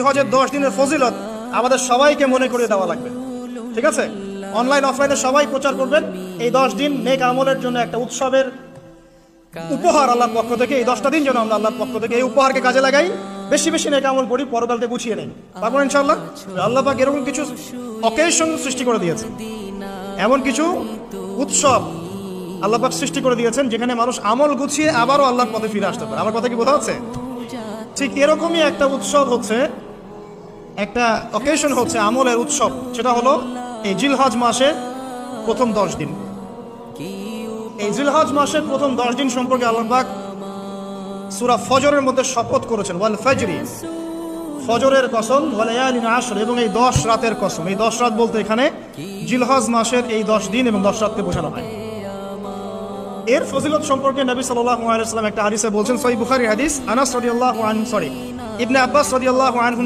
জিলহজের 10 দিনের ফজিলত আমাদের সবাইকে মনে করিয়ে দেওয়া লাগবে, ঠিক আছে? অনলাইন অফলাইনে সবাই প্রচার করবেন। এই 10 দিন নেক আমলের জন্য একটা উৎসবের উপহার আল্লাহর পক্ষ থেকে। এই 10টা দিন যেন আমরা আল্লাহর পক্ষ থেকে এই উপহারকে কাজে লাগাই, বেশি বেশি নেক আমল করি, পরকালতে গুছিয়ে নেই। তারপর ইনশাআল্লাহ আল্লাহ পাক এরকম কিছু অকেশন সৃষ্টি করে দিয়েছে, এমন কিছু উৎসব আল্লাহ পাক সৃষ্টি করে দিয়েছেন যেখানে মানুষ আমল গুছিয়ে আবারও আল্লাহর পথে ফিরে আসতে পারে। আমার কথা কি বোঝা যাচ্ছে? ঠিক এরকমই একটা উৎসব হচ্ছে, একটা অকেশন হচ্ছে আমলের উৎসব, সেটা হলো এই জিলহজ মাসের প্রথম 10 দিন। এই জিলহজ মাসের প্রথম 10 দিন সম্পর্কে আল্লাহ পাক সূরা ফজরের মধ্যে শপথ করেছেন, ওয়াল ফাজরি, ফজরের কসম, ওয়াল লায়ালিন আশর, এবং এই 10 রাতের কসম। এই 10 রাত বলতে এখানে জিলহজ মাসের এই 10 দিন এবং 10 রাতকে বোঝানো হয়। এর ফজিলত সম্পর্কে নবী সাল্লাল্লাহু আলাইহি ওয়াসাল্লাম একটা হাদিসে বলছেন, সহিহ বুখারীর হাদিস, আনাস রাদিয়াল্লাহু আনহু ইবনে আব্বাস রাদিয়াল্লাহু আনহু